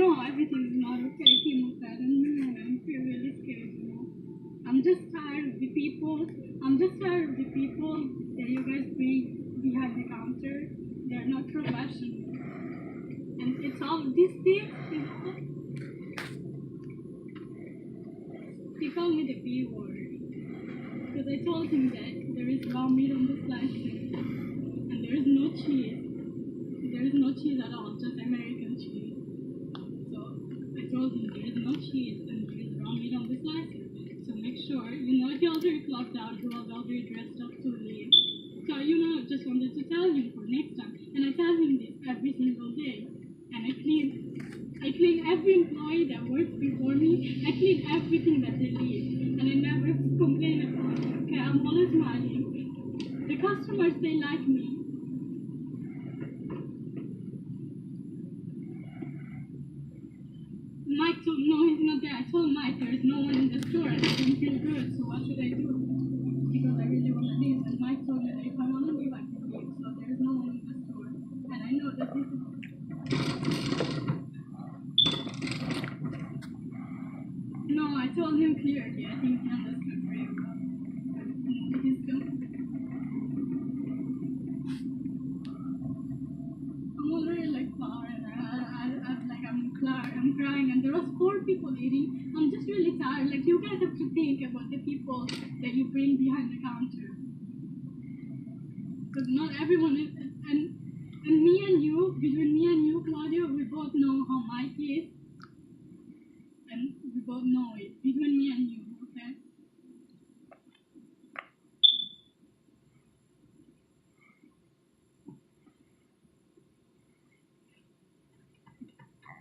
know everything is not okay, Kimo said, and I'm really scared. I'm just tired of the people. I'm just tired of the people that you guys bring behind the counter. They're not professional. And it's all these things, he called me the B word. Because I told him that there is raw meat on the slices and there is no cheese. There is no cheese at all, just American cheese. So I told him there is no cheese and there is raw meat on the slices. So make sure, he already clocked out, he was already dressed up to leave. So, just wanted to tell him for next time. And I tell him this every single day. And I clean every employee that works before me. I clean everything that they leave. And I never complain about it. Okay, I'm always smiling. The customers, they like me. Mike told, no, he's not there. I told Mike there is no one in the store and I don't feel good, so what should I do? Because I really want to leave. And Mike told me that if I want to leave, I can leave. So there is no one in the store. And I know that this is... No, I told him clearly. I think he understood very well. He's still... I'm already like crying. I'm crying, and there was 4 people eating. I'm just really tired. Like, you guys have to think about the people that you bring behind the counter, because not everyone is. And me and you, between me and you, Claudia, we both know how Mike is, and we both know it between me and you. Okay.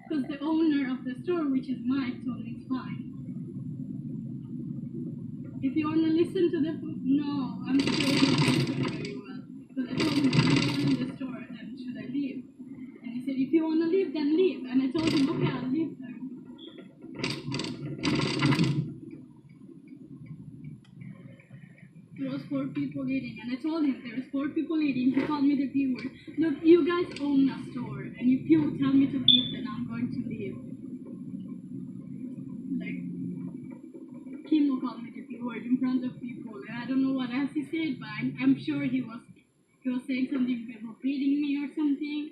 Because the owner of the store, which is Mike, told me it's fine. If you want to listen to the... No, I'm sure you understood very well. Because I told him, if you want in the store, then should I leave? And he said, if you want to leave, then leave. And I told him, okay, I'll leave then. There was 4 people eating, and I told him there was 4 people eating. He called me the B word. Look, you guys own a store, and if you tell me to leave, then I'm going to leave. Like, Kimo called me the B word in front of people, and I don't know what else he said, but I'm sure he was saying something about beating me or something.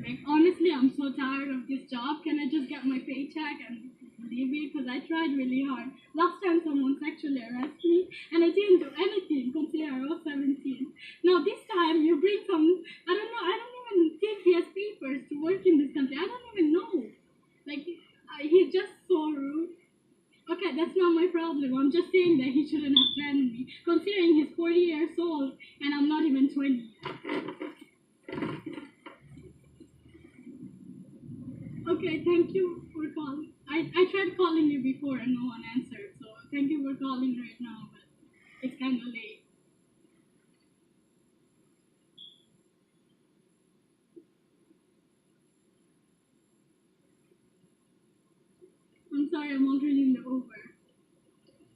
Like, honestly, I'm so tired of this job. Can I just get my paycheck and leave it? Because I tried really hard. Last time someone sexually harassed me, and I didn't do anything considering I was 17. Now this time you bring some, I don't know, I don't even think he has papers to work in this country. I don't even know. Like, he's just so rude. Okay, that's not my problem. I'm just saying that he shouldn't have threatened me, considering he's 40 years old and I'm not even 20. Okay, thank you for calling. I tried calling you before and no one answered, so thank you for calling right now, but it's kind of late. I'm sorry, I'm already in the Uber.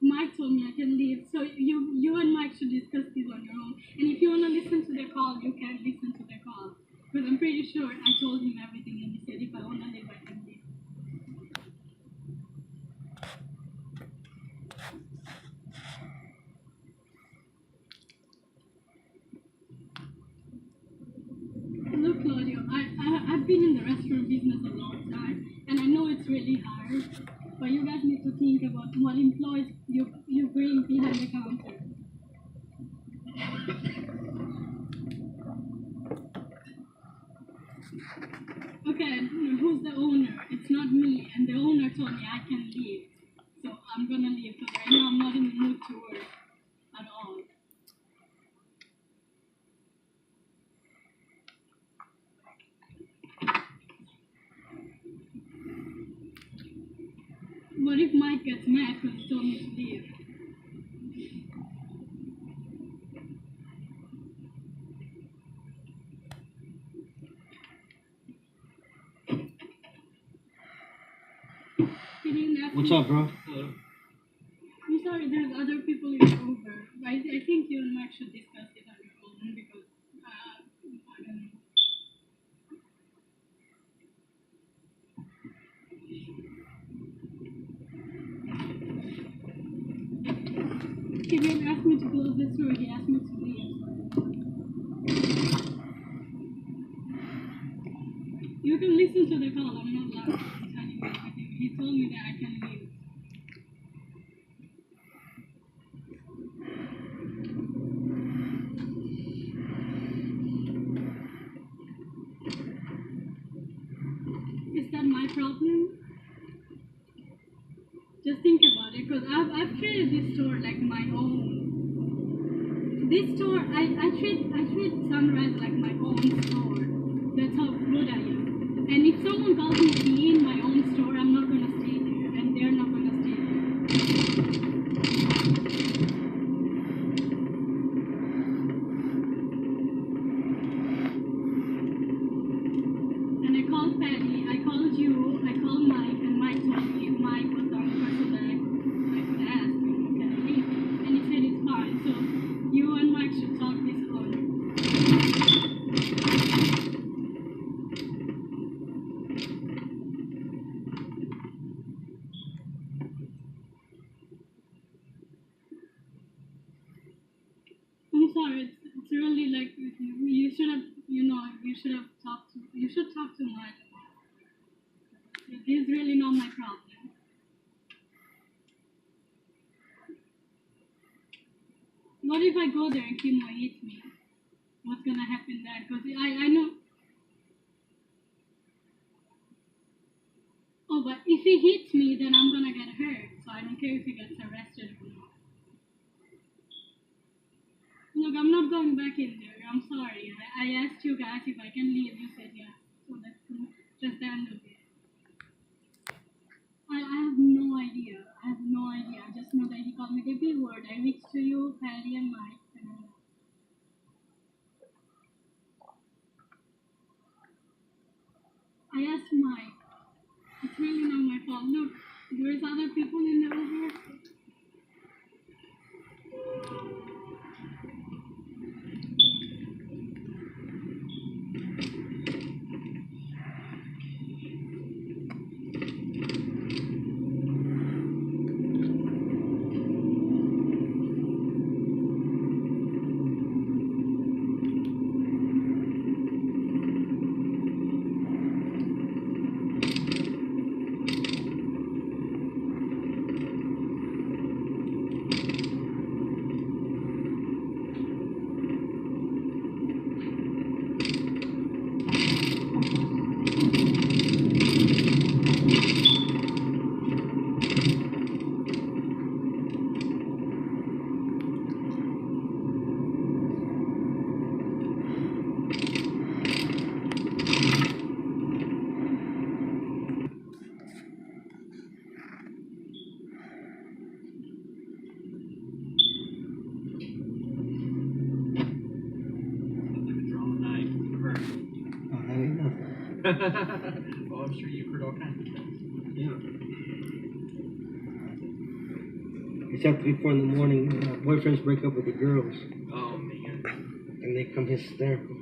Mike told me I can leave, so you and Mike should discuss this on your own. And if you want to listen to the call, you can listen to the call. Because I'm pretty sure I told him everything and he said if I want to leave, I can leave. Look, Claudio, I've been in the restaurant business a long time, and I know it's really hard, but you guys need to think about what employees you bring behind the counter. Okay, who's the owner? It's not me, and the owner told me I can leave, so I'm gonna leave because right now I'm not in the mood to work at all. What if Mike gets mad because he told me to leave? He didn't ask What's me. up, bro? I'm sorry, there's other people in the Uber. I think you and Mike should discuss it on your own because I don't know. he didn't ask me to close this door, he asked me to leave. You can listen to the call, I'm not loud. I'm telling you everything. He told me that I can leave. Is that my problem? Just think about it, because I've treated this store like my own. This store, I treat Sunrise like my own store. That's how good I am. And if someone calls me to be in my own store, I'm not gonna stay there, and they're not gonna stay there. And I called Patty, I called you, I called Mike, and Mike told me if Mike was the only person that I could ask, can I leave? And he said it's fine. So you and Mike should talk this over. I'm sorry, it's really like you should have, you should talk to Mike. It is really not my problem. What if I go there and Kimo hits me? What's gonna happen there? Because I know. Oh, but if he hits me, then I'm gonna get hurt. So I don't care if he gets arrested or not. Look, I'm not going back in there. I'm sorry. I asked you guys if I can leave. You said yes. So that's just the end of it. I have no idea. I just know that he called me the B word. I reached to you, Patty, and Mike. And I asked Mike. It's really not my fault. Look, there's other people in the Uber. Well, I'm sure you've heard all kinds of things. Yeah. It's after 4 in the morning. Boyfriends break up with the girls. Oh, man. And they come hysterical.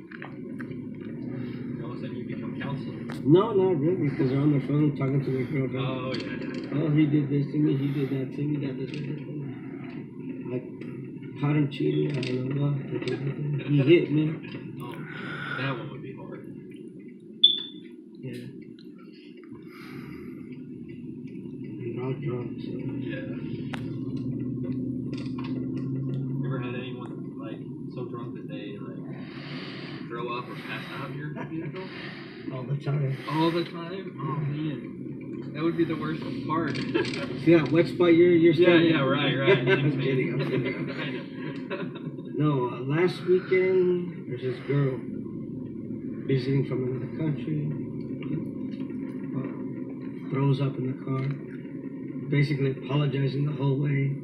All of a sudden you become counselor. No, not really, because they're on their phone talking to their girlfriend. Oh, yeah. Oh, he did this to me, he did that to me, that this. Like, caught him cheating, I don't know what. He hit me. Oh, that one would be hard. Yeah. And all drunk, so. Yeah. Ever had anyone, like, so drunk that they, like, throw up or pass out in your vehicle? All the time. All the time? Oh, man. That would be the worst part. See that wet spot you're standing? Yeah, right. I'm kidding. I know. No, last weekend, there's this girl visiting from another country, throws up in the car, basically apologizing the whole way.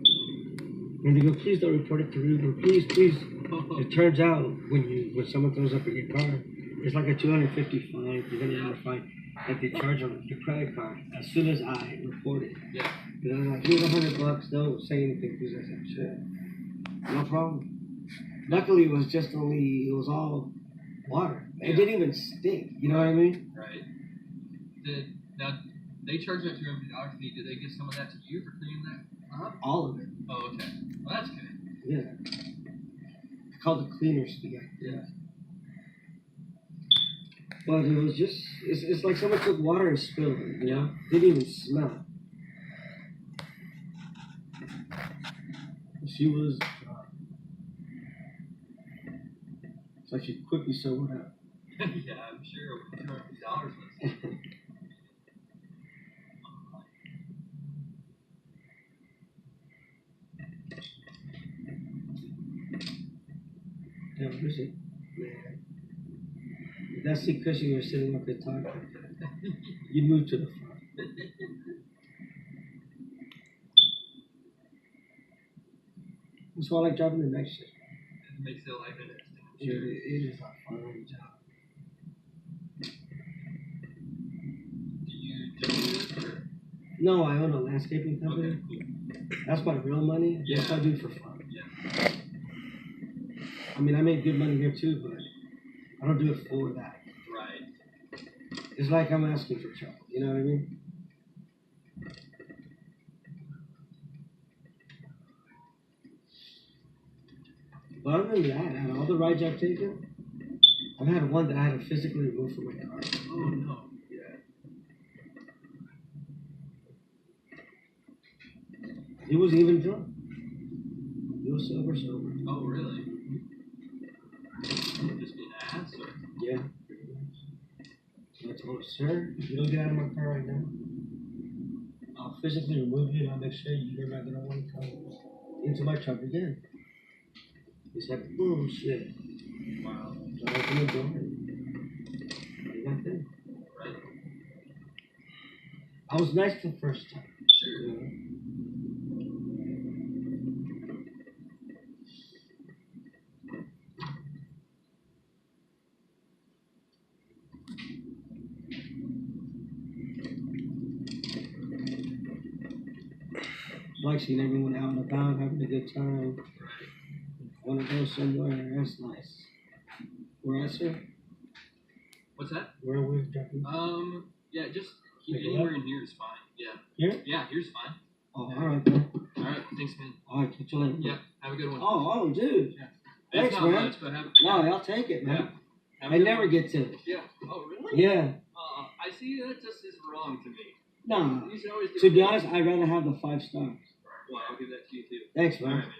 And they go, please don't report it to Uber, please. It turns out when someone throws up in your car, it's like a $250 fine, $300 fine that they charge on your credit card as soon as I report it. Yeah. And I'm like, here's $100, don't say anything, please. I said, sure, no problem. Luckily, it was all water. It didn't even stink, you know what I mean? Right. Now, they charge that $200 fee. Did they give some of that to you for cleaning that up? All of it. Oh, okay. Well, that's good. Yeah. It's called the cleaner's fee. Yeah. But it was just, it's like someone took water and spilled it, you know? Didn't even smell. She was, it's like she quickly sobered up. Yeah, I'm sure with $250 less. Yeah, where's it? Man. If that seat cushion you're sitting up there talking, you move to the front. That's why I like driving the night shift. It makes it life interesting. I'm It, sure. it is a fun job. Do you do this or? No, I own a landscaping company. Okay, cool. That's my real money. Yeah. That's what I do for fun. Yeah. I mean, I make good money here too, but I don't do it for that. Right. It's like I'm asking for trouble. You know what I mean? But other than that, out of all the rides I've taken, I've had one that I had to physically remove from my car. Oh no. Yeah. He wasn't even drunk. He was sober. Oh really? Just being an ass or? Yeah. So I told him, sir, if you don't get out of my car right now, I'll physically remove you and I'll make sure you're not gonna want to come into my truck again. He said, bullshit. Wow. So I opened the door and he got there. Right. I was nice the first time. Sure. You know? I like seeing everyone out and about, having a good time. Want to go somewhere, that's nice. Where at, sir? What's that? Where are we dropping? Yeah, just Make it anywhere up? in here is fine. Yeah. Here? Yeah, here's fine. Oh, alright, man. All right. Thanks, man. Alright, catch you later. Yeah. Have a good one. Oh, dude. Yeah. Thanks, it's not man. much, but have. No, I'll take it, man. Yeah. Have a I good never one. get to. Yeah. Oh, really? Yeah. I see that just is wrong to me. No. You should always. To be honest, I'd rather have the 5 stars. Well, I'll give that to you too. Thanks, man. All right, man.